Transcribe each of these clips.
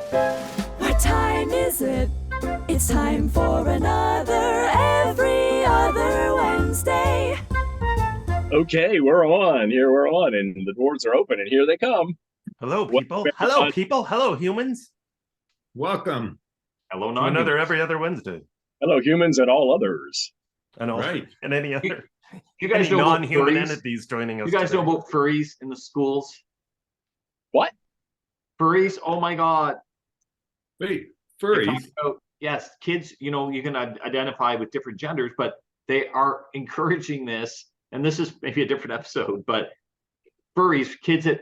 What time is it? It's time for another Every Other Wednesday. Okay, we're on. We're on, and the doors are open, and here they come. Hello, people. Hello, people. Hello, humans. Welcome. Hello, To another Every Other Wednesday. Hello, humans and all others. And all, Right. and any other You guys any know about non-human furries? entities joining us. You guys today. know about furries in the schools? What? Furries? Oh my God. Wait, They furries? talk about- yes, kids, you can identify with different genders, but they are encouraging this. And this is maybe a different episode, but furries, kids that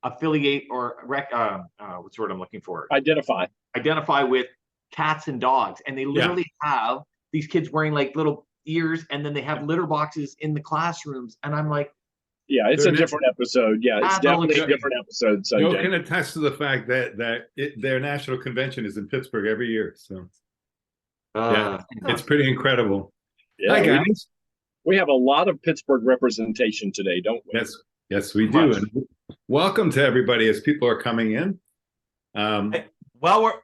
affiliate or what's the word I'm looking for? Identify with cats and dogs. And they literally have these kids wearing like little ears, and then they have litter boxes in the classrooms. And I'm like, yeah, it's a different episode. Yeah, it's definitely a different episode. Joe can attest to the fact that their national convention is in Pittsburgh every year. So it's pretty incredible. Yeah, hi, guys. We have a lot of Pittsburgh representation today, don't we? Yes, we do. And welcome to everybody as people are coming in. Well,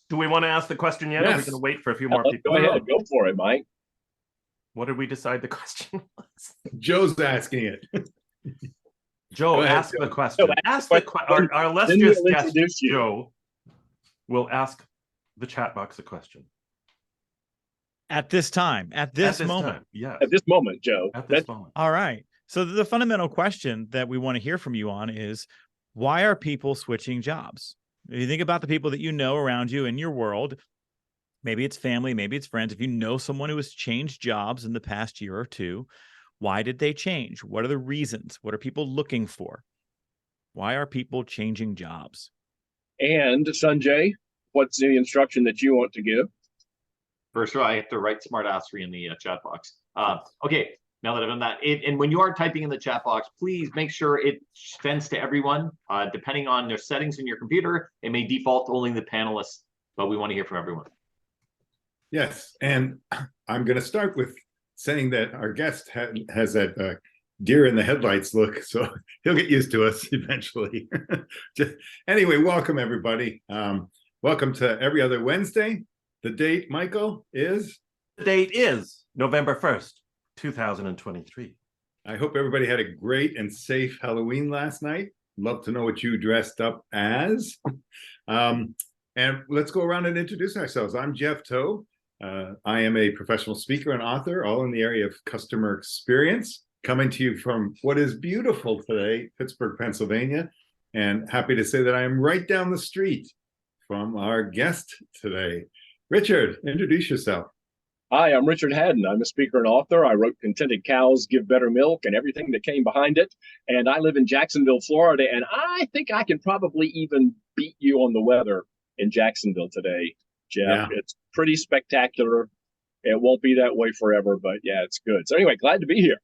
do we want to ask the question yet? Yes. Or are we going to wait for a few more people? Go ahead, go for it, Mike. What did we decide the question was? Joe's asking it. Joe, ask the question. So ask the question. Our illustrious guest, Joe, will ask the chat box a question. At this time, at this moment. Yeah. At this moment, Joe. At this moment. All right. So the fundamental question that we want to hear from you on is, why are people switching jobs? If you think about the people that you know around you in your world, maybe it's family, maybe it's friends. If you know someone who has changed jobs in the past year or two, why did they change? What are the reasons? What are people looking for? Why are people changing jobs? And Sanjay, what's the instruction that you want to give? First of all, I have to write smartassery in the chat box. Okay, now that I've done that, and when you are typing in the chat box, please make sure it sends to everyone. Depending on their settings in your computer, it may default to only the panelists, but we want to hear from everyone. Yes, and I'm going to start with saying that our guest has that deer in the headlights look, so he'll get used to us eventually. Anyway, welcome everybody. Welcome to Every Other Wednesday. The date, Michael, is? The date is November 1st, 2023. I hope everybody had a great and safe Halloween last night. Love to know what you dressed up as. And let's go around and introduce ourselves. I'm Jeff Toe. I am a professional speaker and author, all in the area of customer experience, coming to you from what is beautiful today, Pittsburgh, Pennsylvania. And happy to say that I am right down the street from our guest today. Richard, introduce yourself. Hi, I'm Richard Haddon. I'm a speaker and author. I wrote Contented Cows Give Better Milk and everything that came behind it. And I live in Jacksonville, Florida. And I think I can probably even beat you on the weather in Jacksonville today, Jeff. Yeah. It's pretty spectacular. It won't be that way forever, but yeah, it's good. So anyway, glad to be here.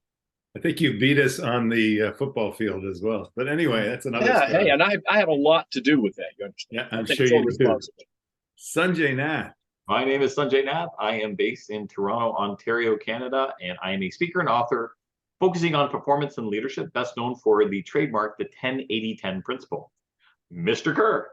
I think you beat us on the football field as well. But anyway, that's another story. Hey, and I have a lot to do with that. You understand? Yeah, I'm sure you do. Sanjay Nath. My name is Sanjay Nath. I am based in Toronto, Ontario, Canada, and I am a speaker and author focusing on performance and leadership, best known for the trademark, the 10-80-10 principle. Mr. Kerr.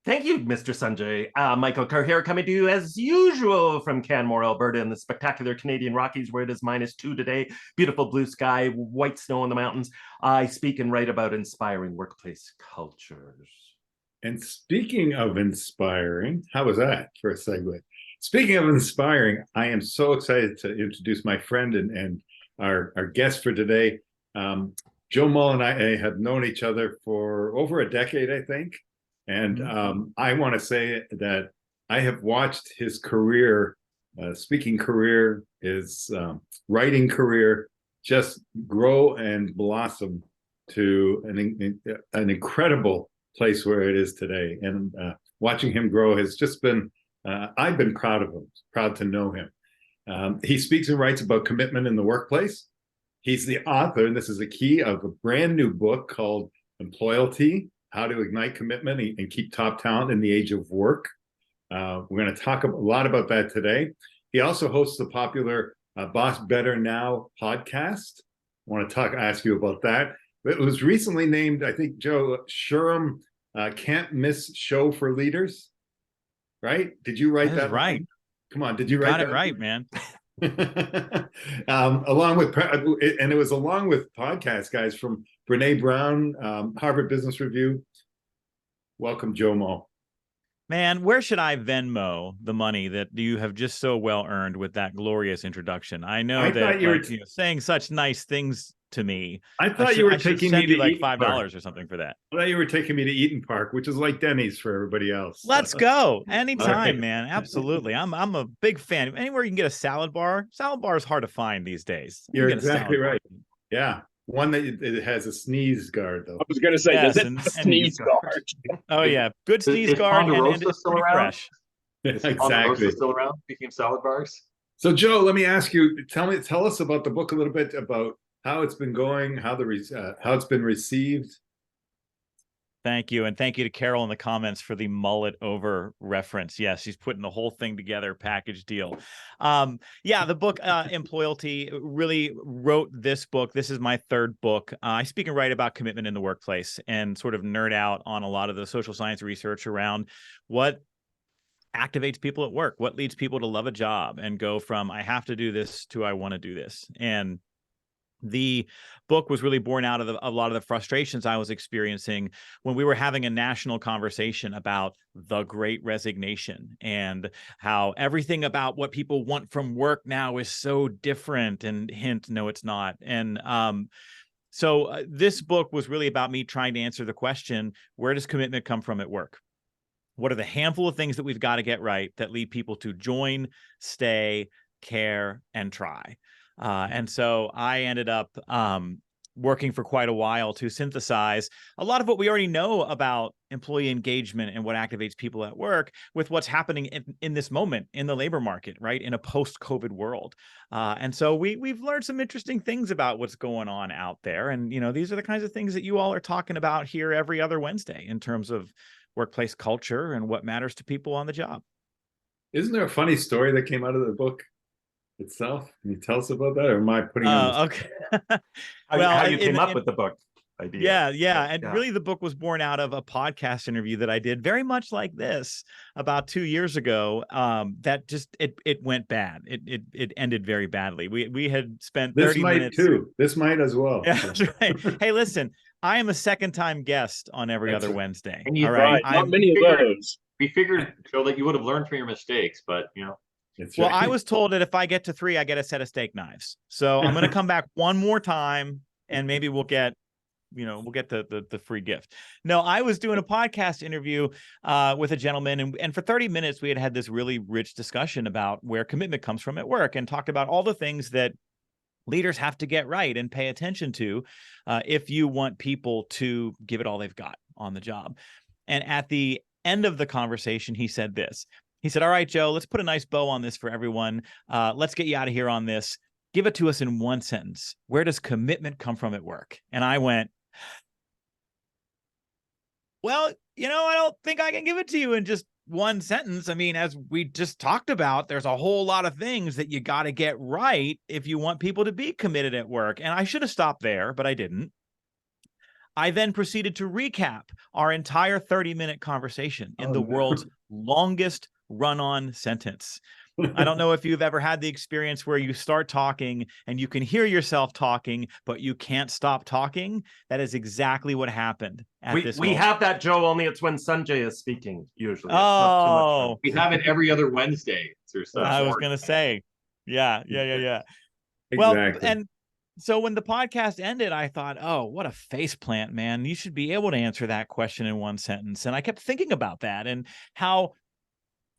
Thank you, Mr. Sanjay. Michael Kerr here, coming to you as usual from Canmore, Alberta, in the spectacular Canadian Rockies, where it is -2 today. Beautiful blue sky, white snow in the mountains. I speak and write about inspiring workplace cultures. And speaking of inspiring, how was that for a segue? Speaking of inspiring, I am so excited to introduce my friend and our guest for today. Joe Mull and I have known each other for over a decade, I think. And I want to say that I have watched his career, speaking career, his writing career, just grow and blossom to an incredible place where it is today. And watching him grow has just been, I've been proud of him, proud to know him. He speaks and writes about commitment in the workplace. He's the author, and this is the key, of a brand new book called EMPLOYALITY, How to Ignite Commitment and Keep Top Talent in the Age of Work. We're going to talk a lot about that today. He also hosts the popular Boss Better Now podcast. I want to ask you about that. It was recently named, I think, Joe, Sherm can't miss show for leaders. Right? Did you write That is that? right. Line? Come on, did You you write got it that? right, man. Along with, and it was along with podcast guys from Brene Brown, Harvard Business Review. Welcome, Joe Mull. Man, where should I Venmo the money that you have just so well earned with that glorious introduction? I know that saying such nice things to me. I thought you were taking me to like $5 or something for that. I thought you were taking me to Eaton Park, which is like Denny's for everybody else. Let's go anytime, right. man. Absolutely, I'm a big fan. Anywhere you can get a salad bar. Salad bar is hard to find these days. You're exactly right. Yeah. One that it has a sneeze guard, though. I was going to say, does it sneeze guard? Oh yeah, good sneeze guard, and it's pretty fresh. Exactly. Still around? Speaking of salad bars. So, Joe, let me ask you. Tell us about the book a little bit, about how it's been going, how it's been received. Thank you. And thank you to Carol in the comments for the mullet over reference. Yes, she's putting the whole thing together, package deal. Yeah, the book, EMPLOYALITY, really wrote this book. This is my third book. I speak and write about commitment in the workplace and sort of nerd out on a lot of the social science research around what activates people at work, what leads people to love a job and go from I have to do this to I want to do this. And the book was really born out of a lot of the frustrations I was experiencing when we were having a national conversation about the Great Resignation and how everything about what people want from work now is so different, and hint, no, it's not. And so this book was really about me trying to answer the question, where does commitment come from at work? What are the handful of things that we've got to get right that lead people to join, stay, care, and try? And so I ended up working for quite a while to synthesize a lot of what we already know about employee engagement and what activates people at work with what's happening in this moment in the labor market, right? In a post-COVID world. And so we've learned some interesting things about what's going on out there. And, you know, these are the kinds of things that you all are talking about here every other Wednesday in terms of workplace culture and what matters to people on the job. Isn't there a funny story that came out of the book itself? Can you tell us about that, or am I putting on okay. How you came up with the book idea? Yeah. And really the book was born out of a podcast interview that I did very much like this about 2 years ago. That just it went bad. It ended very badly. We had spent 30 minutes too. This might as well. Yeah, that's right. Hey, listen, I am a second-time guest on every other Wednesday. And all right. Not many of those. We figured, Joe, that you would have learned from your mistakes, but you know. Well, I was told that if I get to 3, I get a set of steak knives. So I'm going to come back one more time, and maybe we'll get the free gift. No, I was doing a podcast interview with a gentleman, and for 30 minutes we had this really rich discussion about where commitment comes from at work, and talked about all the things that leaders have to get right and pay attention to if you want people to give it all they've got on the job. And at the end of the conversation, he said this. He said, all right, Joe, let's put a nice bow on this for everyone. Let's get you out of here on this. Give it to us in one sentence. Where does commitment come from at work? And I went, well, you know, I don't think I can give it to you in just one sentence. I mean, as we just talked about, there's a whole lot of things that you got to get right if you want people to be committed at work. And I should have stopped there, but I didn't. I then proceeded to recap our entire 30-minute conversation in the world's longest run-on sentence. I don't know if you've ever had the experience where you start talking and you can hear yourself talking, but you can't stop talking. That is exactly what happened at this moment. We have that, Joe, only it's when Sanjay is speaking, usually. Oh. We have it every other Wednesday. I was going to say, yeah. Exactly. Well, and so when the podcast ended, I thought, oh, what a faceplant, man. You should be able to answer that question in one sentence. And I kept thinking about that and how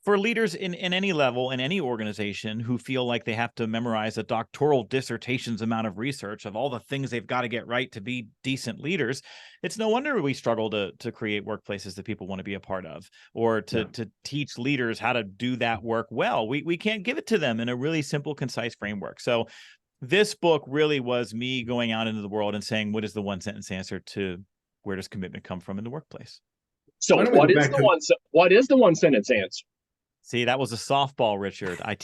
for leaders in any level, in any organization who feel like they have to memorize a doctoral dissertation's amount of research of all the things they've got to get right to be decent leaders, it's no wonder we struggle to create workplaces that people want to be a part of, or to teach leaders how to do that work well. We can't give it to them in a really simple, concise framework. So this book really was me going out into the world and saying, what is the one sentence answer to where does commitment come from in the workplace? So what is the one sentence answer? See, that was a softball, Richard. I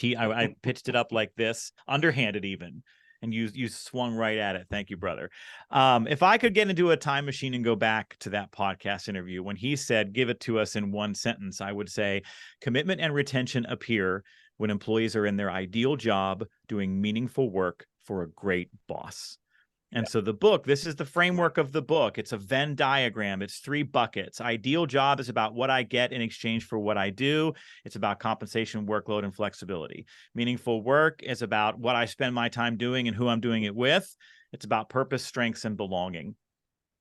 pitched it up like this, underhanded even. And you swung right at it. Thank you, brother. If I could get into a time machine and go back to that podcast interview when he said, give it to us in one sentence, I would say commitment and retention appear when employees are in their ideal job doing meaningful work for a great boss. And so the book, this is the framework of the book. It's a Venn diagram. It's 3 buckets. Ideal job is about what I get in exchange for what I do. It's about compensation, workload, and flexibility. Meaningful work is about what I spend my time doing and who I'm doing it with. It's about purpose, strengths, and belonging.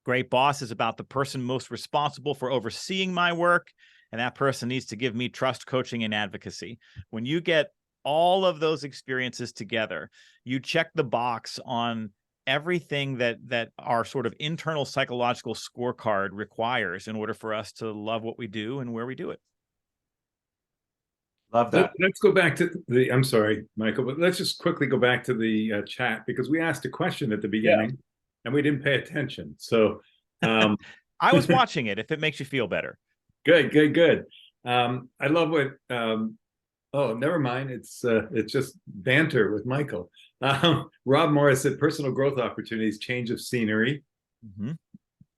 Great boss is about the person most responsible for overseeing my work. And that person needs to give me trust, coaching, and advocacy. When you get all of those experiences together, you check the box on everything that our sort of internal psychological scorecard requires in order for us to love what we do and where we do it. Love that. Let's go back to I'm sorry, Michael, but let's just quickly go back to the chat, because we asked a question at the beginning and we didn't pay attention. So I was watching it, if it makes you feel better. Good. I love what oh, never mind. It's just banter with Michael. Rob Morris said personal growth opportunities, change of scenery. Mm-hmm.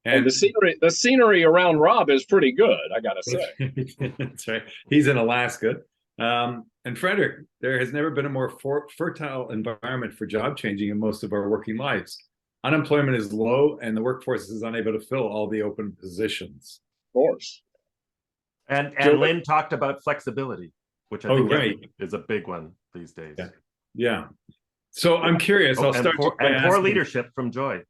And the scenery around Rob is pretty good, I gotta say. That's right. He's in Alaska. And Frederick, there has never been a more fertile environment for job changing in most of our working lives. Unemployment is low and the workforce is unable to fill all the open positions. Of course. And Lynn talked about flexibility, which I think is a big one these days. Yeah. So I'm curious. I'll start. Poor leadership from Joy.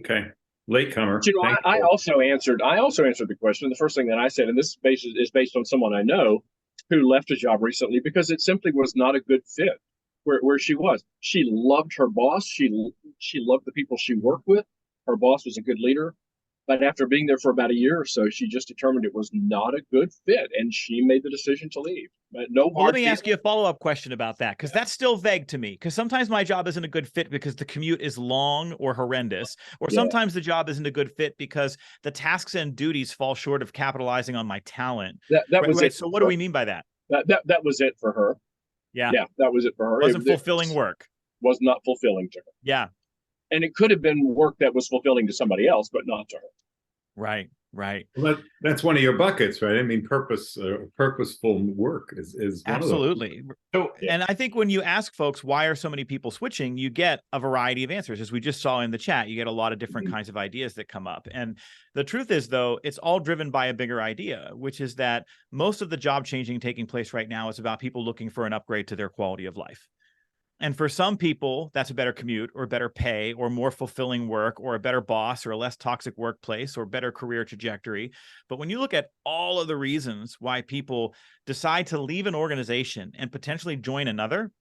Okay. Latecomer. But, you know, I also answered the question. The first thing that I said, and this is based on someone I know who left a job recently because it simply was not a good fit where she was. She loved her boss. She loved the people she worked with. Her boss was a good leader. But after being there for about a year or so, she just determined it was not a good fit, and she made the decision to leave. But let me ask you a follow-up question about that, because that's still vague to me. Because sometimes my job isn't a good fit because the commute is long or horrendous, or sometimes the job isn't a good fit because the tasks and duties fall short of capitalizing on my talent. That was it. So what do we mean by that? That was it for her. Yeah, that was it for her. It wasn't fulfilling work. Was not fulfilling to her. Yeah. And it could have been work that was fulfilling to somebody else, but not to her. Right. Well, that's one of your buckets, right? I mean, purposeful work is one absolutely. Of them. So, and I think when you ask folks why are so many people switching, you get a variety of answers. As we just saw in the chat, you get a lot of different kinds of ideas that come up. And the truth is, though, it's all driven by a bigger idea, which is that most of the job changing taking place right now is about people looking for an upgrade to their quality of life. And for some people, that's a better commute or better pay or more fulfilling work or a better boss or a less toxic workplace or better career trajectory. But when you look at all of the reasons why people decide to leave an organization and potentially join another,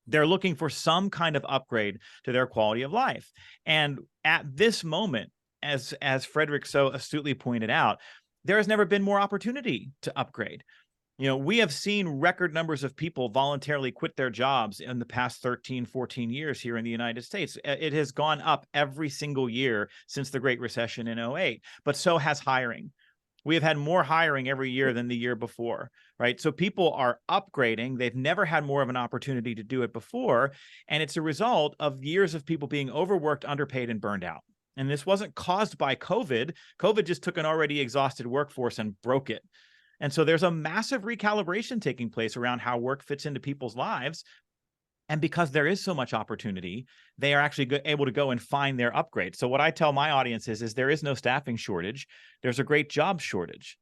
they're looking for some kind of upgrade to their quality of life. And at this moment, as Frederick so astutely pointed out, there has never been more opportunity to upgrade. You know, we have seen record numbers of people voluntarily quit their jobs in the past 13, 14 years here in the United States. It has gone up every single year since the Great Recession in 2008, but so has hiring. We have had more hiring every year than the year before, right? So people are upgrading. They've never had more of an opportunity to do it before. And it's a result of years of people being overworked, underpaid, and burned out. And this wasn't caused by COVID. COVID just took an already exhausted workforce and broke it. And so there's a massive recalibration taking place around how work fits into people's lives. And because there is so much opportunity, they are actually able to go and find their upgrade. So what I tell my audience is there is no staffing shortage. There's a great job shortage.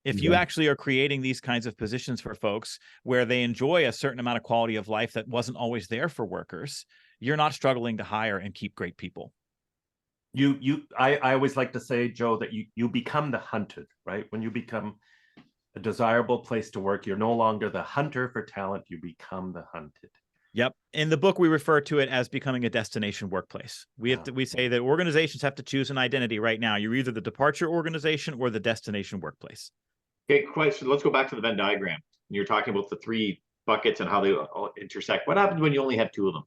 If you actually are creating these kinds of positions for folks where they enjoy a certain amount of quality of life that wasn't always there for workers, you're not struggling to hire and keep great people. I always like to say, Joe, that you become the hunted, right? When you become a desirable place to work, you're no longer the hunter for talent, you become the hunted. Yep. In the book, we refer to it as becoming a destination workplace. We say that organizations have to choose an identity right now. You're either the departure organization or the destination workplace. Okay, question. Let's go back to the Venn diagram. You're talking about the 3 buckets and how they all intersect. What happens when you only have 2 of them?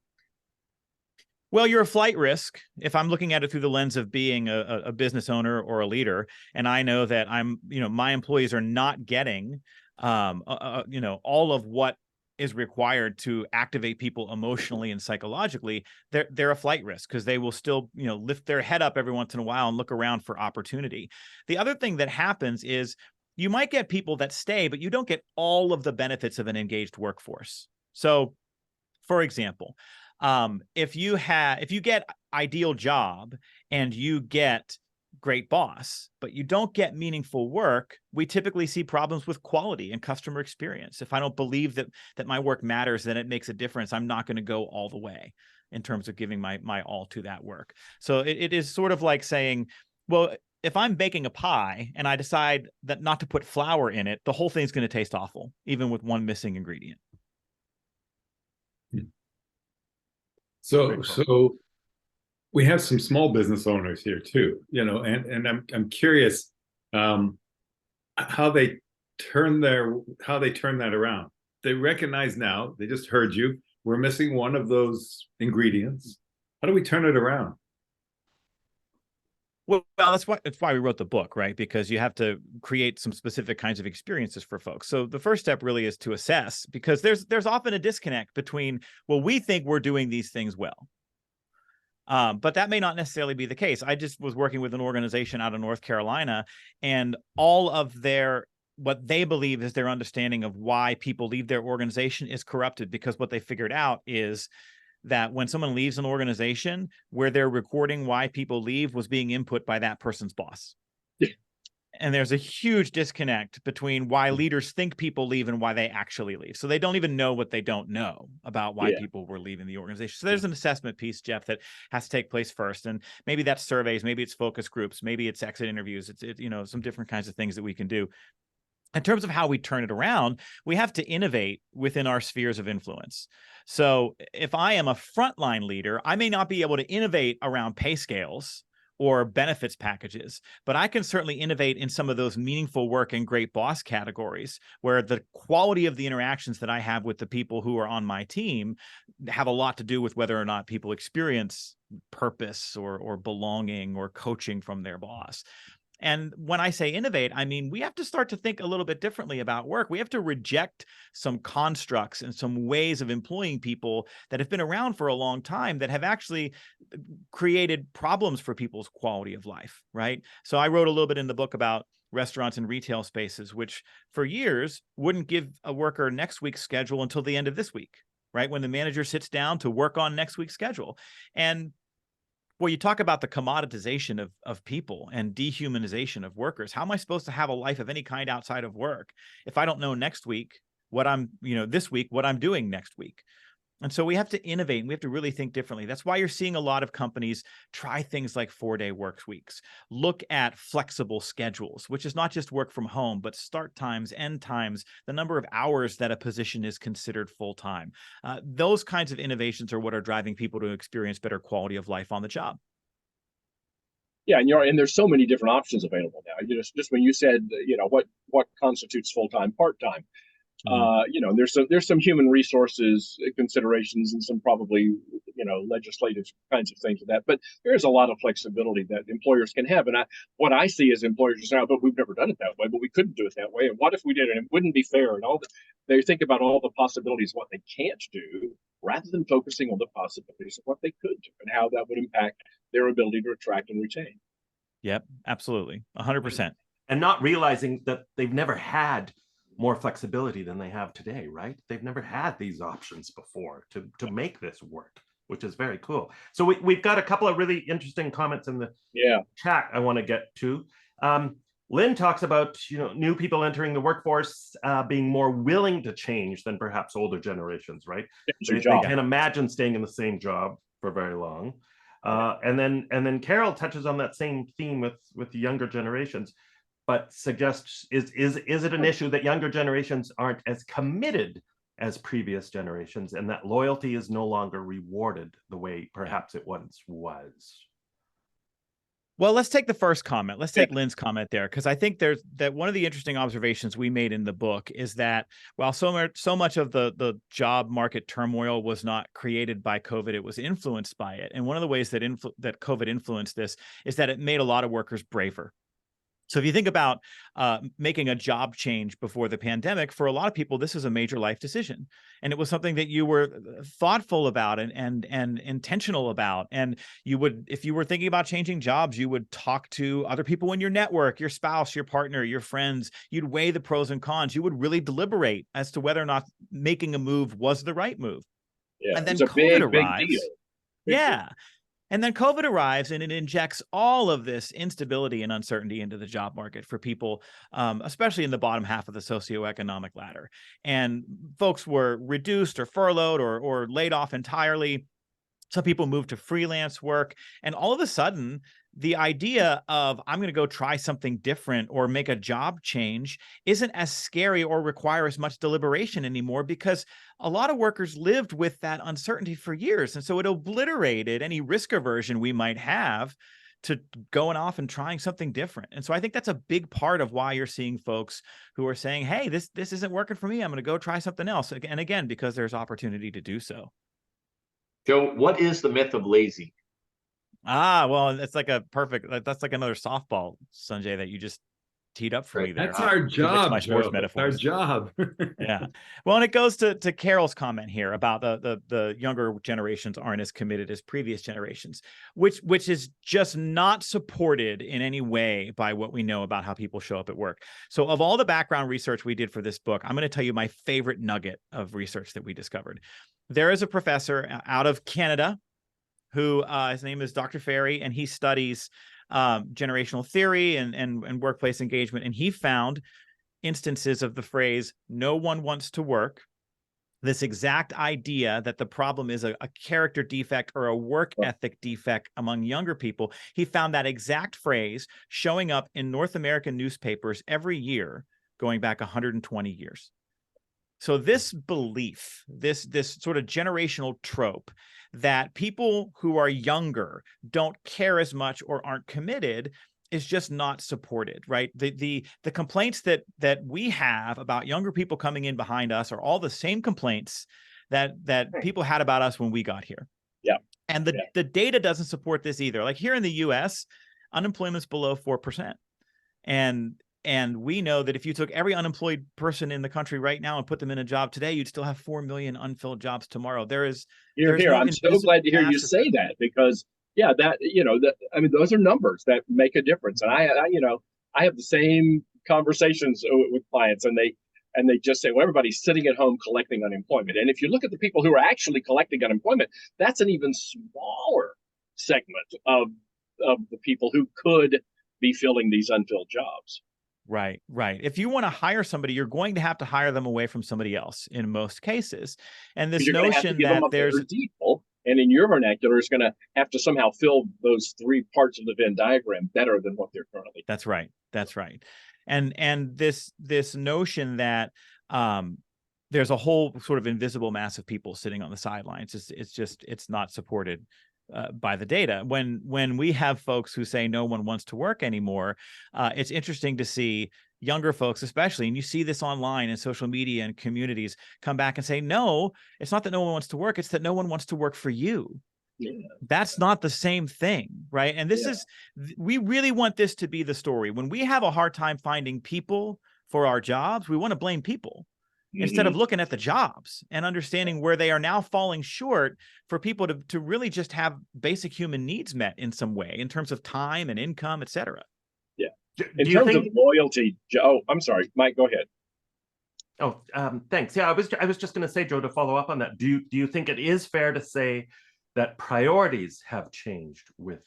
Well, you're a flight risk. If I'm looking at it through the lens of being a business owner or a leader, and I know that my employees are not getting, all of what is required to activate people emotionally and psychologically, they're a flight risk, because they will still, lift their head up every once in a while and look around for opportunity. The other thing that happens is you might get people that stay, but you don't get all of the benefits of an engaged workforce. So, for example, if you get ideal job and you get great boss, but you don't get meaningful work, we typically see problems with quality and customer experience. If I don't believe that my work matters, then it makes a difference, I'm not going to go all the way in terms of giving my all to that work. So it is sort of like saying, well, if I'm baking a pie and I decide that not to put flour in it, the whole thing's going to taste awful, even with one missing ingredient. So we have some small business owners here too, and I'm curious how they turn that around. They recognize now, they just heard you, we're missing one of those ingredients. How do we turn it around? Well, that's why we wrote the book, right? Because you have to create some specific kinds of experiences for folks. So the first step really is to assess, because there's often a disconnect between, well, we think we're doing these things well, but that may not necessarily be the case. I just was working with an organization out of North Carolina, and all of what they believe is their understanding of why people leave their organization is corrupted, because what they figured out is that when someone leaves an organization, where they're recording why people leave was being input by that person's boss. Yeah. And there's a huge disconnect between why leaders think people leave and why they actually leave. So they don't even know what they don't know about why people were leaving the organization. So there's an assessment piece, Jeff, that has to take place first. And maybe that's surveys, maybe it's focus groups, maybe it's exit interviews. It's some different kinds of things that we can do. In terms of how we turn it around, we have to innovate within our spheres of influence. So if I am a frontline leader, I may not be able to innovate around pay scales or benefits packages, but I can certainly innovate in some of those meaningful work and great boss categories, where the quality of the interactions that I have with the people who are on my team have a lot to do with whether or not people experience purpose or belonging or coaching from their boss. And when I say innovate, I mean, we have to start to think a little bit differently about work. We have to reject some constructs and some ways of employing people that have been around for a long time that have actually created problems for people's quality of life, right? So I wrote a little bit in the book about restaurants and retail spaces, which for years wouldn't give a worker next week's schedule until the end of this week, right? When the manager sits down to work on next week's schedule. And well, you talk about the commoditization of people and dehumanization of workers. How am I supposed to have a life of any kind outside of work if I don't know next week what I'm, this week, what I'm doing next week? And so we have to innovate, and we have to really think differently. That's why you're seeing a lot of companies try things like 4-day work weeks, look at flexible schedules, which is not just work from home, but start times, end times, the number of hours that a position is considered full-time. Those kinds of innovations are what are driving people to experience better quality of life on the job. Yeah, and there's so many different options available now. Just when you said, what constitutes full-time, part-time. There's some human resources considerations and some probably legislative kinds of things of that, but there's a lot of flexibility that employers can have. And what I see as employers is now, but we've never done it that way, but we couldn't do it that way. And what if we did it? And it wouldn't be fair. And they think about all the possibilities of what they can't do, rather than focusing on the possibilities of what they could do and how that would impact their ability to attract and retain. Yep, absolutely, 100%. And not realizing that they've never had more flexibility than they have today, right? They've never had these options before to make this work, which is very cool. So we've got a couple of really interesting comments in the chat I want to get to. Lynn talks about new people entering the workforce being more willing to change than perhaps older generations, right? They can't imagine staying in the same job for very long. And then Carol touches on that same theme with the younger generations, but suggests, is it an issue that younger generations aren't as committed as previous generations, and that loyalty is no longer rewarded the way perhaps it once was? Well, let's take the first comment. Let's take Lynn's comment there, because I think that one of the interesting observations we made in the book is that while so much of the job market turmoil was not created by COVID, it was influenced by it. And one of the ways that COVID influenced this is that it made a lot of workers braver. So if you think about making a job change before the pandemic, for a lot of people, this is a major life decision. And it was something that you were thoughtful about and intentional about. And you would, if you were thinking about changing jobs, you would talk to other people in your network, your spouse, your partner, your friends. You'd weigh the pros and cons. You would really deliberate as to whether or not making a move was the right move. Yeah, And then it's a COVID big arrives. deal. Big Yeah. deal. And then COVID arrives and it injects all of this instability and uncertainty into the job market for people, especially in the bottom half of the socioeconomic ladder. And folks were reduced or furloughed or laid off entirely. Some people moved to freelance work. And all of a sudden, the idea of I'm going to go try something different or make a job change isn't as scary or require as much deliberation anymore, because a lot of workers lived with that uncertainty for years. And so it obliterated any risk aversion we might have to going off and trying something different. And so I think that's a big part of why you're seeing folks who are saying, hey, this isn't working for me. I'm going to go try something else. And again, because there's opportunity to do so. Joe, what is the myth of lazy? Well, that's like that's like another softball, Sanjay, that you just teed up for me there. That's our job, my sports Joe. That's metaphors. our job. Yeah. Well, and it goes to Carol's comment here about the younger generations aren't as committed as previous generations, which is just not supported in any way by what we know about how people show up at work. So of all the background research we did for this book, I'm going to tell you my favorite nugget of research that we discovered. There is a professor out of Canada who his name is Dr. Ferry, and he studies generational theory and workplace engagement. And he found instances of the phrase, no one wants to work, this exact idea that the problem is a character defect or a work ethic defect among younger people. He found that exact phrase showing up in North American newspapers every year, going back 120 years. So this belief, this sort of generational trope that people who are younger don't care as much or aren't committed is just not supported, right? The complaints that we have about younger people coming in behind us are all the same complaints that people had about us when we got here. Yeah. And the data doesn't support this either. Like here in the US, unemployment's below 4%. And we know that if you took every unemployed person in the country right now and put them in a job today, you'd still have 4 million unfilled jobs tomorrow. There's Here. no I'm so glad to hear you say that, because I mean, those are numbers that make a difference. And I have the same conversations with clients, and they just say, well, everybody's sitting at home collecting unemployment. And if you look at the people who are actually collecting unemployment, that's an even smaller segment of the people who could be filling these unfilled jobs. Right. If you want to hire somebody, you're going to have to hire them away from somebody else in most cases. And this notion that there's deal, and in your vernacular, is going to have to somehow fill those three parts of the Venn diagram better than what they're currently. That's right. And this notion that there's a whole sort of invisible mass of people sitting on the sidelines. It's not supported by the data. When we have folks who say no one wants to work anymore, it's interesting to see younger folks, especially, and you see this online and social media and communities, come back and say, no, it's not that no one wants to work, it's that no one wants to work for you. Yeah. That's not the same thing, right? And we really want this to be the story. When we have a hard time finding people for our jobs, we want to blame people. Instead of looking at the jobs and understanding where they are now falling short for people to really just have basic human needs met in some way in terms of time and income, et cetera. Yeah. In terms of loyalty, Joe, I'm sorry, Mike, go ahead. Oh, thanks. Yeah, I was just going to say, Joe, to follow up on that, do you think it is fair to say that priorities have changed with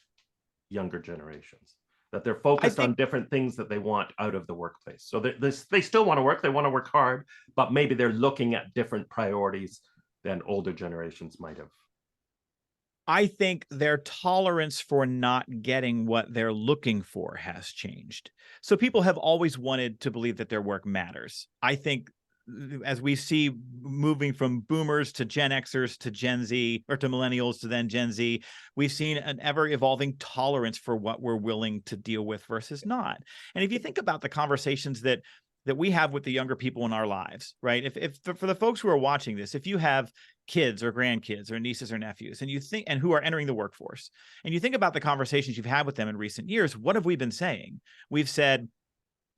younger generations? That they're focused on different things that they want out of the workplace. So they still want to work, they want to work hard, but maybe they're looking at different priorities than older generations might have. I think their tolerance for not getting what they're looking for has changed. So people have always wanted to believe that their work matters. I think as we see moving from boomers to Gen Xers to Gen Z, or to millennials to then Gen Z, we've seen an ever evolving tolerance for what we're willing to deal with versus not. And if you think about the conversations that that we have with the younger people in our lives, right? If for the folks who are watching this, if you have kids or grandkids or nieces or nephews and you think, and who are entering the workforce, and you think about the conversations you've had with them in recent years, what have we been saying? We've said,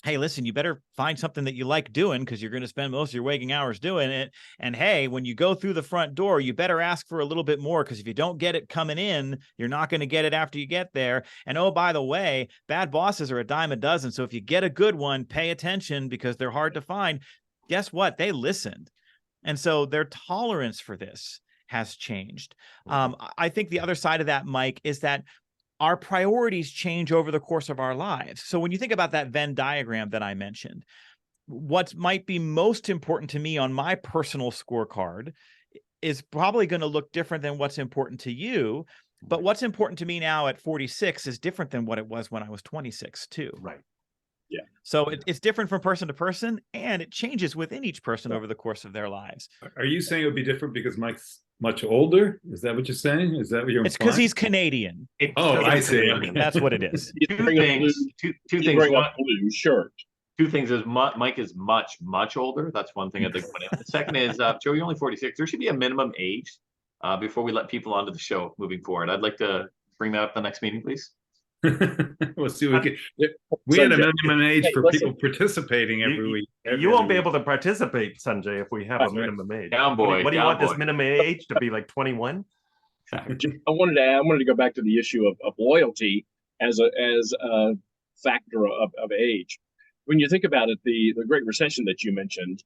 hey, listen, you better find something that you like doing because you're going to spend most of your waking hours doing it. And hey, when you go through the front door, you better ask for a little bit more because if you don't get it coming in, you're not going to get it after you get there. And oh, by the way, bad bosses are a dime a dozen. So if you get a good one, pay attention because they're hard to find. Guess what? They listened. And so their tolerance for this has changed. I think the other side of that, Mike, is that our priorities change over the course of our lives. So when you think about that Venn diagram that I mentioned, what might be most important to me on my personal scorecard is probably going to look different than what's important to you. But what's important to me now at 46 is different than what it was when I was 26 too. Right. Yeah. So it's different from person to person, and it changes within each person over the course of their lives. Are you saying it would be different because Mike's much older? Is that what you're saying? Is that what you're It's because he's Canadian. Oh, I see. That's what it is. He's wearing Two things. a blue shirt. Two things is Mike is much older. That's one thing I'd like to point out. The second is, Joe, you're only 46. There should be a minimum age before we let people onto the show moving forward. I'd like to bring that up the next meeting, please. We'll see. We had a minimum age for people participating every week. You won't be able to participate, Sanjay, if we have a minimum age. Down, boy. What do you want this minimum age to be, like 21? I wanted to go back to the issue of loyalty as a factor of age. When you think about it, the Great Recession that you mentioned,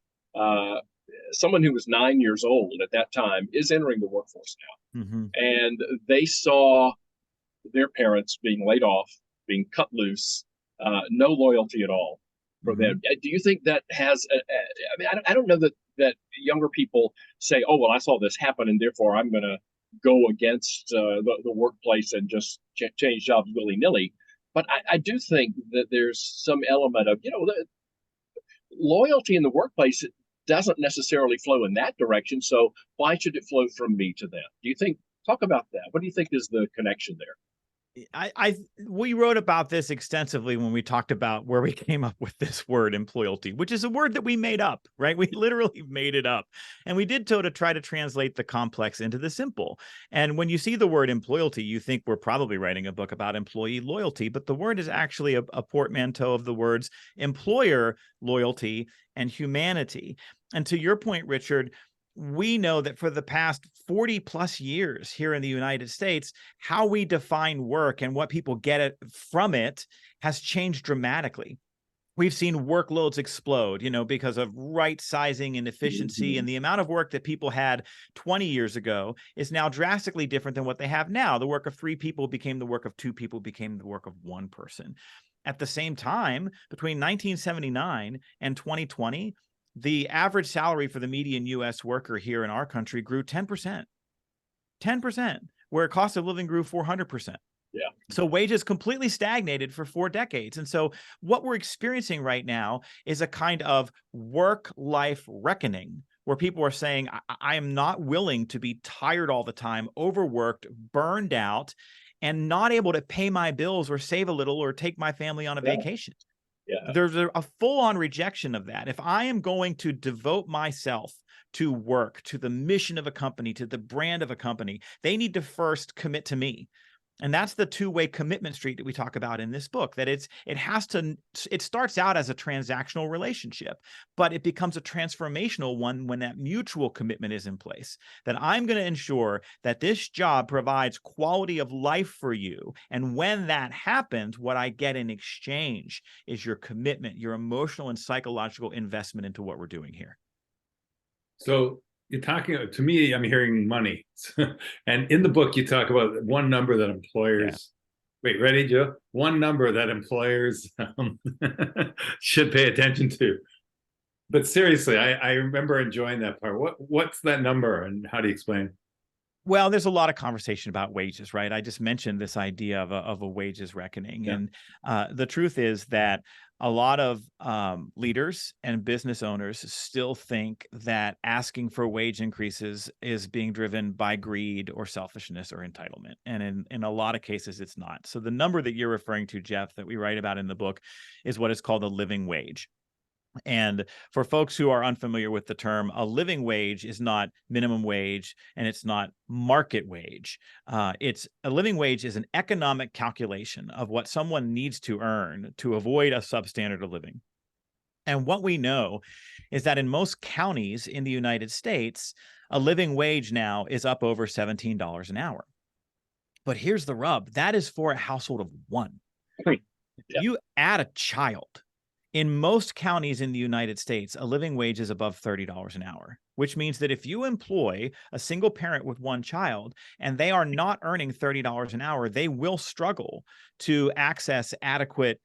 someone who was 9 years old at that time is entering the workforce now, and they saw their parents being laid off, being cut loose, no loyalty at all for them. Do you think that has? I mean, I don't know that younger people say, "Oh, well, I saw this happen, and therefore I'm going to go against the workplace and just change jobs willy nilly." But I do think that there's some element of the loyalty in the workplace doesn't necessarily flow in that direction. So why should it flow from me to them? Do you think? Talk about that. What do you think is the connection there? We wrote about this extensively when we talked about where we came up with this word employalty, which is a word that we made up, right? We literally made it up. And we did so to try to translate the complex into the simple. And when you see the word employalty, you think we're probably writing a book about employee loyalty, but the word is actually a portmanteau of the words employer loyalty and humanity. And to your point, Richard, we know that for the past 40 plus years here in the United States, how we define work and what people get from it has changed dramatically. We've seen workloads explode, because of right sizing and efficiency, and the amount of work that people had 20 years ago is now drastically different than what they have now. The work of 3 people became the work of 2 people, became the work of 1 person. At the same time, between 1979 and 2020, the average salary for the median U.S. worker here in our country grew 10%, where cost of living grew 400%. Yeah. So wages completely stagnated for 4 decades. And so what we're experiencing right now is a kind of work-life reckoning where people are saying, I am not willing to be tired all the time, overworked, burned out, and not able to pay my bills or save a little or take my family on a vacation. Yeah. There's a full-on rejection of that. If I am going to devote myself to work, to the mission of a company, to the brand of a company, they need to first commit to me. And that's the two-way commitment street that we talk about in this book, that it starts out as a transactional relationship, but it becomes a transformational one when that mutual commitment is in place, that I'm going to ensure that this job provides quality of life for you. And when that happens, what I get in exchange is your commitment, your emotional and psychological investment into what we're doing here. So you're talking to me, I'm hearing money. And in the book, you talk about one number that employers, wait, ready, Joe? One number that employers should pay attention to. But seriously, I remember enjoying that part. What's that number and how do you explain it? Well, there's a lot of conversation about wages, right? I just mentioned this idea of a wages reckoning. Yeah. And the truth is that a lot of leaders and business owners still think that asking for wage increases is being driven by greed or selfishness or entitlement. And in a lot of cases, it's not. So the number that you're referring to, Jeff, that we write about in the book is what is called a living wage. And for folks who are unfamiliar with the term, a living wage is not minimum wage and it's not market wage. It's a living wage is an economic calculation of what someone needs to earn to avoid a substandard of living. And what we know is that in most counties in the United States, a living wage now is up over $17 an hour. But here's the rub. That is for a household of one. If you add a child, in most counties in the United States, a living wage is above $30 an hour, which means that if you employ a single parent with one child and they are not earning $30 an hour, they will struggle to access adequate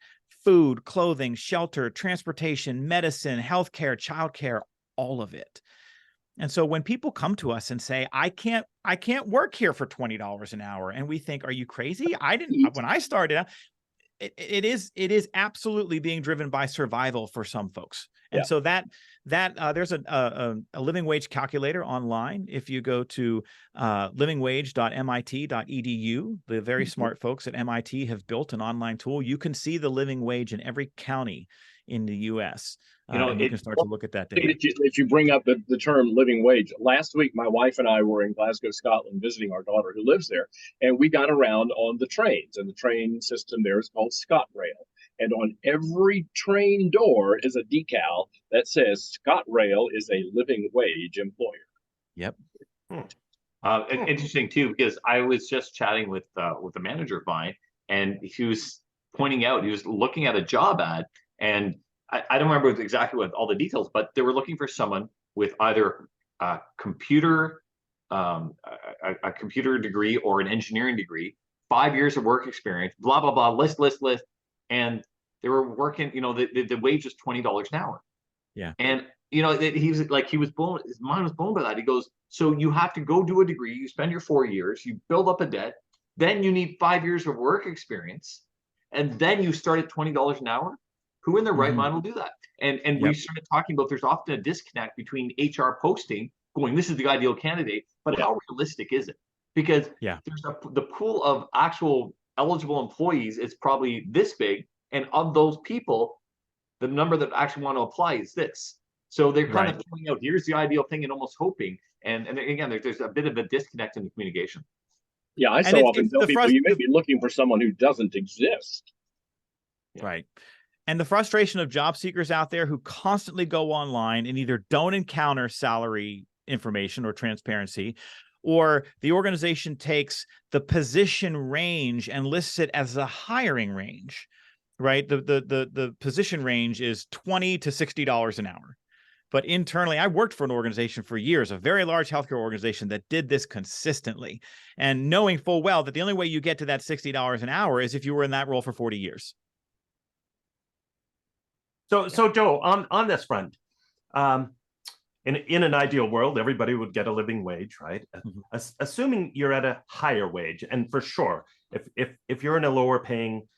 food, clothing, shelter, transportation, medicine, healthcare, childcare, all of it. And so when people come to us and say, I can't work here for $20 an hour, and we think, are you crazy? When I started out, it is absolutely being driven by survival for some folks. And so there's a living wage calculator online. If you go to livingwage.mit.edu, the very smart folks at MIT have built an online tool. You can see the living wage in every county in the U.S. And you can start to look at that data. If you bring up the term living wage, last week my wife and I were in Glasgow, Scotland, visiting our daughter who lives there, and we got around on the trains, and the train system there is called ScotRail. And on every train door is a decal that says ScotRail is a living wage employer. Yep. Interesting too, because I was just chatting with a manager of mine, and he was pointing out, he was looking at a job ad, and I don't remember exactly what all the details, but they were looking for someone with either a computer degree or an engineering degree, 5 years of work experience, blah, blah, blah, list. And they were working, the wage is $20 an hour. Yeah. And, he was blown, his mind was blown by that. He goes, so you have to go do a degree, you spend your 4 years, you build up a debt, then you need 5 years of work experience, and then you start at $20 an hour. Who in their right mind will do that? And we started talking about there's often a disconnect between HR posting going, this is the ideal candidate, but how realistic is it? Because there's the pool of actual eligible employees is probably this big, and of those people, the number that actually want to apply is this. So they're kind of pointing out, here's the ideal thing, and almost hoping. And again, there's a bit of a disconnect in the communication. Yeah, I so often tell people you may be looking for someone who doesn't exist. Right. And the frustration of job seekers out there who constantly go online and either don't encounter salary information or transparency, or the organization takes the position range and lists it as a hiring range, right? The position range is $20 to $60 an hour. But internally, I worked for an organization for years, a very large healthcare organization that did this consistently, and knowing full well that the only way you get to that $60 an hour is if you were in that role for 40 years. So Joe, on this front, in an ideal world, everybody would get a living wage, right? Assuming you're at a higher wage, and for sure, if you're in a lower paying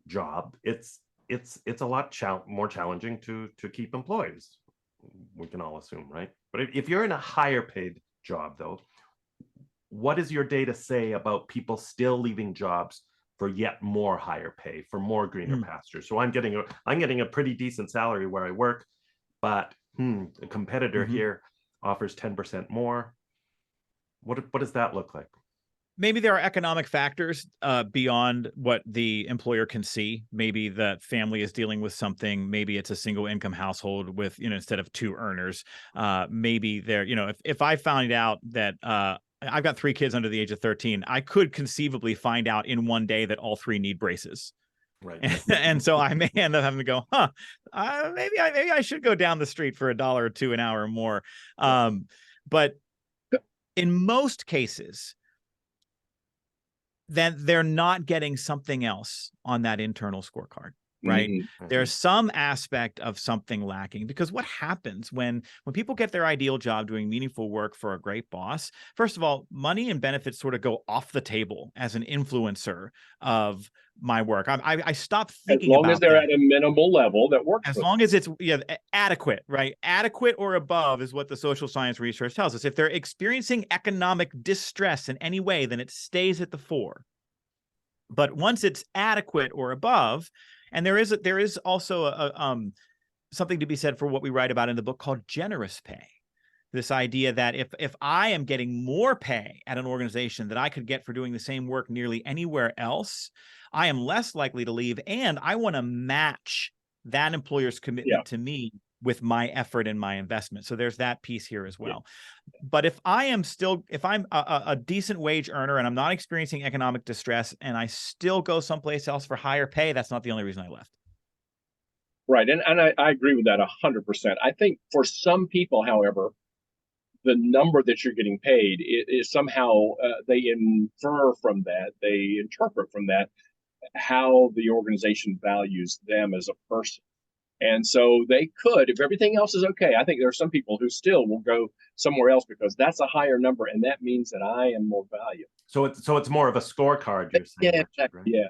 job, it's a lot more challenging to keep employees. We can all assume, right? But if you're in a higher paid job, though, what does your data say about people still leaving jobs for yet more higher pay, for more greener pastures? So I'm getting a pretty decent salary where I work, but a competitor here offers 10% more. What does that look like? Maybe there are economic factors beyond what the employer can see. Maybe that family is dealing with something. Maybe it's a single income household with, instead of two earners. Maybe there, if I found out that I've got 3 kids under the age of 13, I could conceivably find out in one day that all 3 need braces. Right. And so I may end up having to go, maybe I should go down the street for $1 or $2 an hour more. But in most cases, then they're not getting something else on that internal scorecard, right? There's some aspect of something lacking, because what happens when people get their ideal job doing meaningful work for a great boss, first of all, money and benefits sort of go off the table as an influencer of my work. I stopped thinking about as long as they're at a minimal level that works. As long as it's adequate, right? Adequate or above is what the social science research tells us. If they're experiencing economic distress in any way, then it stays at the fore. But once it's adequate or above, and there is also something to be said for what we write about in the book called generous pay. This idea that if I am getting more pay at an organization that I could get for doing the same work nearly anywhere else, I am less likely to leave, and I want to match that employer's commitment to me with my effort and my investment. So there's that piece here as well. But if I'm a decent wage earner and I'm not experiencing economic distress and I still go someplace else for higher pay, that's not the only reason I left. Right. And I agree with that 100%. I think for some people, however, the number that you're getting paid is somehow they infer from that, they interpret from that how the organization values them as a person. And so they could, if everything else is okay, I think there are some people who still will go somewhere else because that's a higher number, and that means that I am more valuable. So it's more of a scorecard, you're saying. Yeah, Richard, right? yeah.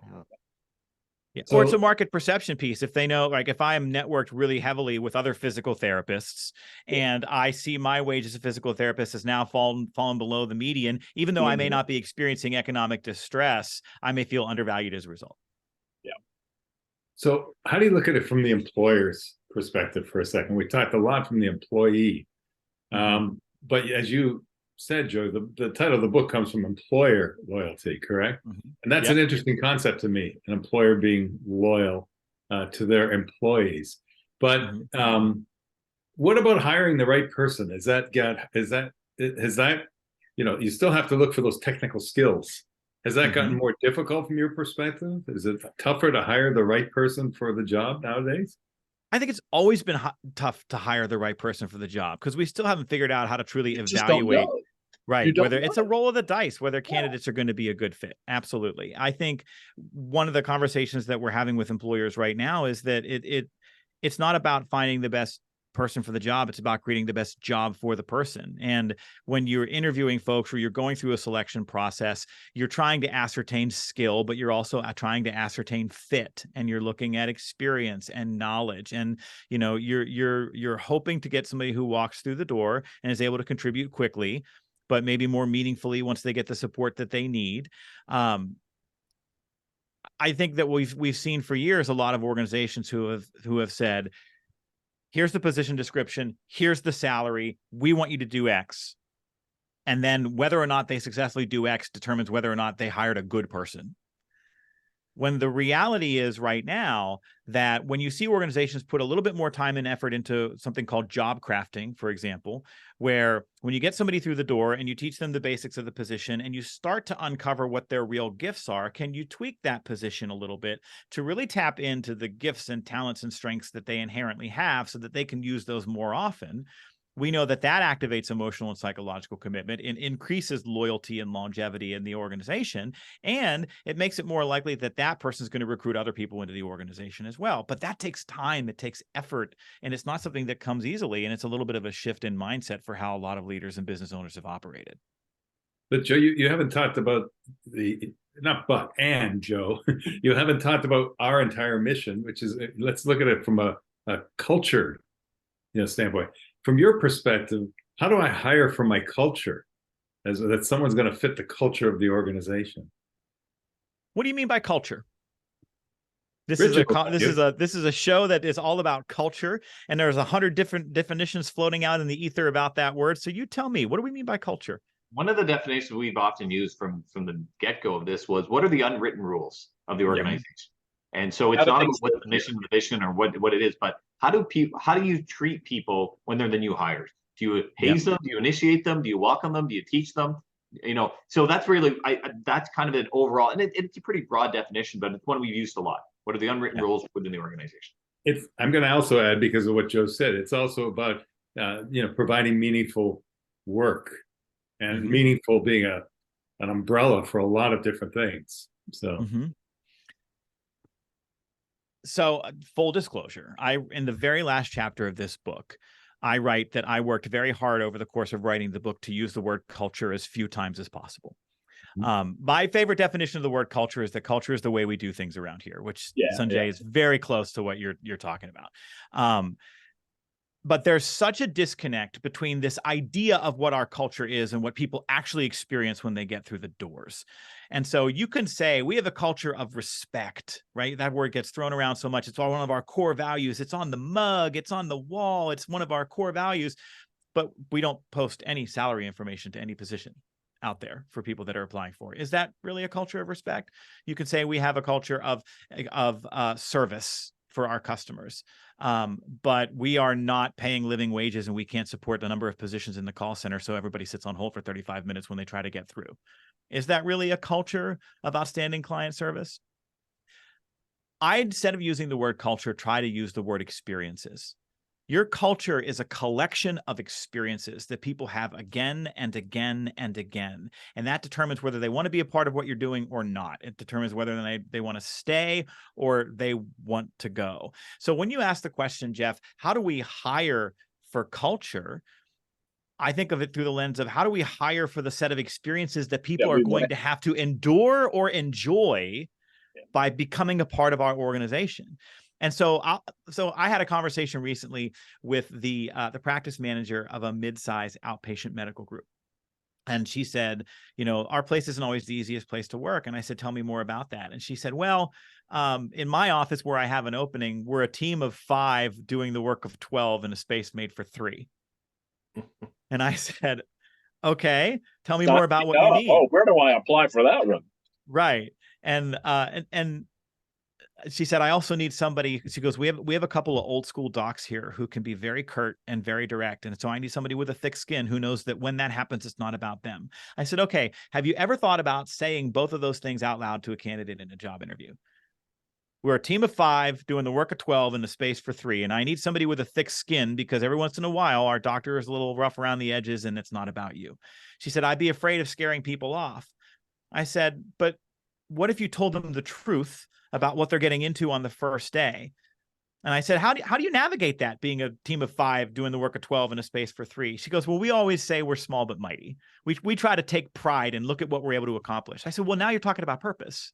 Yeah. Or it's a market perception piece. If they know, like if I am networked really heavily with other physical therapists and I see my wage as a physical therapist has now fallen below the median, even though I may not be experiencing economic distress, I may feel undervalued as a result. Yeah. So how do you look at it from the employer's perspective for a second? We talked a lot from the employee. But as you said, Joe, the title of the book comes from employer loyalty, correct? And that's an interesting concept to me, an employer being loyal to their employees. But what about hiring the right person? Has that, you still have to look for those technical skills. Has that gotten more difficult from your perspective? Is it tougher to hire the right person for the job nowadays? I think it's always been tough to hire the right person for the job because we still haven't figured out how to truly evaluate, whether it's a roll of the dice, whether candidates are going to be a good fit. Absolutely. I think one of the conversations that we're having with employers right now is that it's not about finding the best person for the job. It's about creating the best job for the person. And when you're interviewing folks or you're going through a selection process, you're trying to ascertain skill, but you're also trying to ascertain fit, and you're looking at experience and knowledge. And, you're hoping to get somebody who walks through the door and is able to contribute quickly, but maybe more meaningfully once they get the support that they need. I think that we've seen for years a lot of organizations who have said, here's the position description, here's the salary, we want you to do X. And then whether or not they successfully do X determines whether or not they hired a good person. When the reality is right now that when you see organizations put a little bit more time and effort into something called job crafting, for example, where when you get somebody through the door and you teach them the basics of the position and you start to uncover what their real gifts are, can you tweak that position a little bit to really tap into the gifts and talents and strengths that they inherently have so that they can use those more often? We know that activates emotional and psychological commitment and increases loyalty and longevity in the organization. And it makes it more likely that person is going to recruit other people into the organization as well. But that takes time, it takes effort, and it's not something that comes easily. And it's a little bit of a shift in mindset for how a lot of leaders and business owners have operated. But Joe, you haven't talked about Joe, you haven't talked about our entire mission, which is, let's look at it from a culture standpoint. From your perspective, how do I hire for my culture as that someone's going to fit the culture of the organization? What do you mean by culture? This is a show that is all about culture, and there's 100 different definitions floating out in the ether about that word. So you tell me, what do we mean by culture? One of the definitions we've often used from the get-go of this was, what are the unwritten rules of the organization? And so it's not about what the mission, the vision, or what it is, but how do you treat people when they're the new hires? Do you haze them? Do you initiate them? Do you welcome them? Do you teach them? So that's really, that's kind of an overall, and it's a pretty broad definition, but it's one we've used a lot. What are the unwritten rules within the organization? I'm going to also add, because of what Joe said, it's also about, providing meaningful work, and meaningful being an umbrella for a lot of different things. So. So full disclosure, in the very last chapter of this book, I write that I worked very hard over the course of writing the book to use the word culture as few times as possible. My favorite definition of the word culture is that culture is the way we do things around here, which Sanjay is very close to what you're talking about. But there's such a disconnect between this idea of what our culture is and what people actually experience when they get through the doors. And so you can say we have a culture of respect, right? That word gets thrown around so much. It's all one of our core values. It's on the mug. It's on the wall. It's one of our core values. But we don't post any salary information to any position out there for people that are applying for. Is that really a culture of respect? You could say we have a culture of service for our customers. But we are not paying living wages, and we can't support the number of positions in the call center, so everybody sits on hold for 35 minutes when they try to get through. Is that really a culture of outstanding client service? Instead of using the word culture, try to use the word experiences. Your culture is a collection of experiences that people have again and again and again. And that determines whether they want to be a part of what you're doing or not. It determines whether they want to stay or they want to go. So when you ask the question, Jeff, how do we hire for culture? I think of it through the lens of how do we hire for the set of experiences that people are going to have to endure or enjoy by becoming a part of our organization. And so I had a conversation recently with the practice manager of a mid-size outpatient medical group. And she said, you know, our place isn't always the easiest place to work. And I said, tell me more about that. And she said, well, in my office where I have an opening, we're a team of 5 doing the work of 12 in a space made for 3. And I said, okay, tell me more about what you need. Oh, where do I apply for that one? Right. And she said, I also need somebody. She goes, we have a couple of old school docs here who can be very curt and very direct. And so I need somebody with a thick skin who knows that when that happens, it's not about them. I said, okay, have you ever thought about saying both of those things out loud to a candidate in a job interview? We're a team of 5 doing the work of 12 in the space for 3. And I need somebody with a thick skin because every once in a while, our doctor is a little rough around the edges and it's not about you. She said, I'd be afraid of scaring people off. I said, but what if you told them the truth about what they're getting into on the first day? And I said, how do you navigate that, being a team of 5 doing the work of 12 in a space for 3? She goes, well, we always say we're small but mighty. We try to take pride and look at what we're able to accomplish. I said, well, now you're talking about purpose.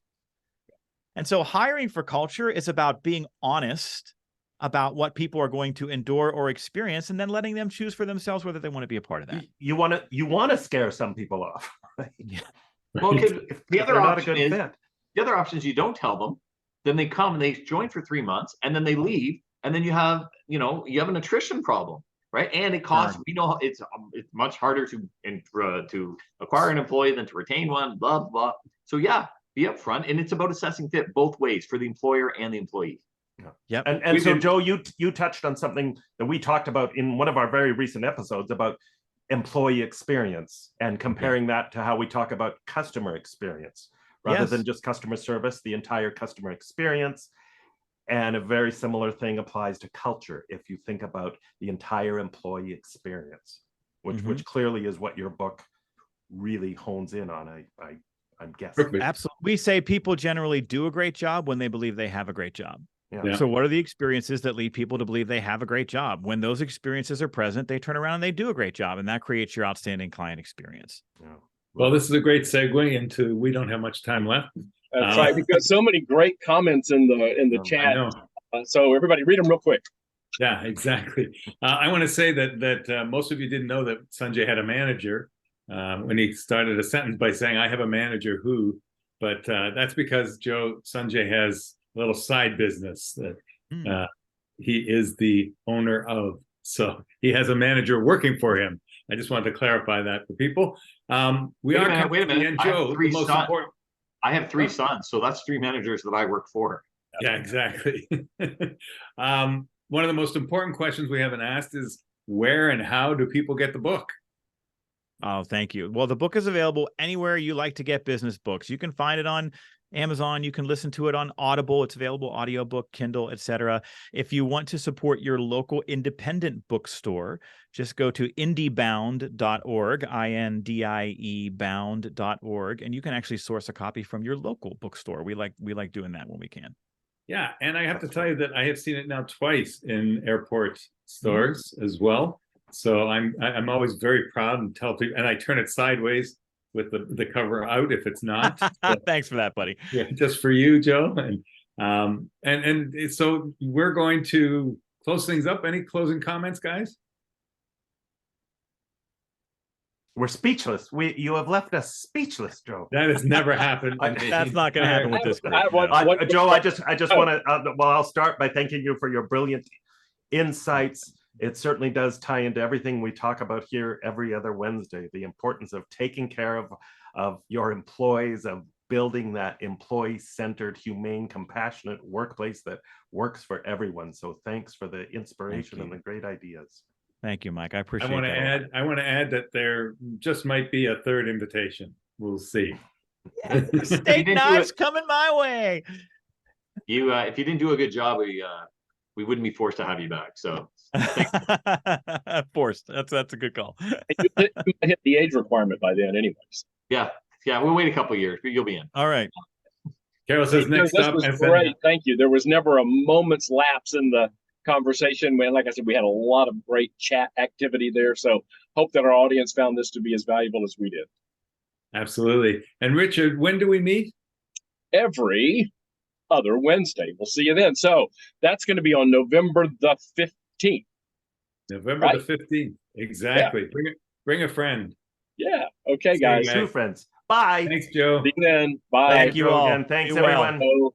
And so hiring for culture is about being honest about what people are going to endure or experience, and then letting them choose for themselves whether they want to be a part of that. You want to scare some people off, right? Yeah. Well, if the other option is fit. The other option is you don't tell them, then they come and they join for 3 months, and then they leave, and then you have an attrition problem, right? And it costs. We know it's much harder to acquire an employee than to retain one. Blah blah. So yeah, be upfront, and it's about assessing fit both ways for the employer and the employee. Yeah. And so Joe, you touched on something that we talked about in one of our very recent episodes about employee experience and comparing that to how we talk about customer experience. Rather than just customer service, the entire customer experience. And a very similar thing applies to culture if you think about the entire employee experience, which clearly is what your book really hones in on, I'm guessing. Perfect. Absolutely. We say people generally do a great job when they believe they have a great job. Yeah. So what are the experiences that lead people to believe they have a great job? When those experiences are present, they turn around and they do a great job, and that creates your outstanding client experience. Yeah. Well, this is a great segue into, we don't have much time left. That's right. We've got so many great comments in the chat. So everybody read them real quick. Yeah, exactly. I want to say that most of you didn't know that Sanjay had a manager when he started a sentence by saying, I have a manager who, but that's because Sanjay has a little side business that he is the owner of. So he has a manager working for him. I just wanted to clarify that for people. Wait a minute. Joe, I have 3 sons, so that's 3 managers that I work for. Yeah, exactly. One of the most important questions we haven't asked is, where and how do people get the book? Oh, thank you. Well, the book is available anywhere you like to get business books. You can find it on Amazon. You can listen to it on Audible. It's available audiobook, Kindle, etc. If you want to support your local independent bookstore, just go to indiebound.org, INDIE bound.org, and you can actually source a copy from your local bookstore. We like doing that when we can. Yeah, and I have to tell you that I have seen it now twice in airport stores as well. So I'm always very proud and tell people, and I turn it sideways with the cover out if it's not. Thanks for that, buddy. Yeah, just for you, Joe. And so we're going to close things up. Any closing comments, guys? We're speechless. You have left us speechless, Joe. That has never happened. That's not going to happen with this group. Joe, I just want to. Well, I'll start by thanking you for your brilliant insights. It certainly does tie into everything we talk about here every other Wednesday. The importance of taking care of your employees, of building that employee-centered, humane, compassionate workplace that works for everyone. So thanks for the inspiration and the great ideas. Thank you, Mike. I appreciate I want that. to add that there just might be a third invitation. We'll see. Steak knives coming my way. If you didn't do a good job, we wouldn't be forced to have you back. So forced. That's a good call. You hit the age requirement by then, anyways. yeah, we'll wait a couple of years, but you'll be in. All right. Carol says next this up. was great. Thank you. There was never a moment's lapse in the conversation. Like I said, we had a lot of great chat activity there. So hope that our audience found this to be as valuable as we did. Absolutely. And Richard, when do we meet? Every other Wednesday. We'll see you then. So that's going to be on November the 15th. November the 15th. Exactly. Yeah. Bring a friend. Yeah. Okay, guys. Two friends. Bye. Thanks, Joe. See you then. Bye. Thank you all. Again. Thanks, everyone. Well.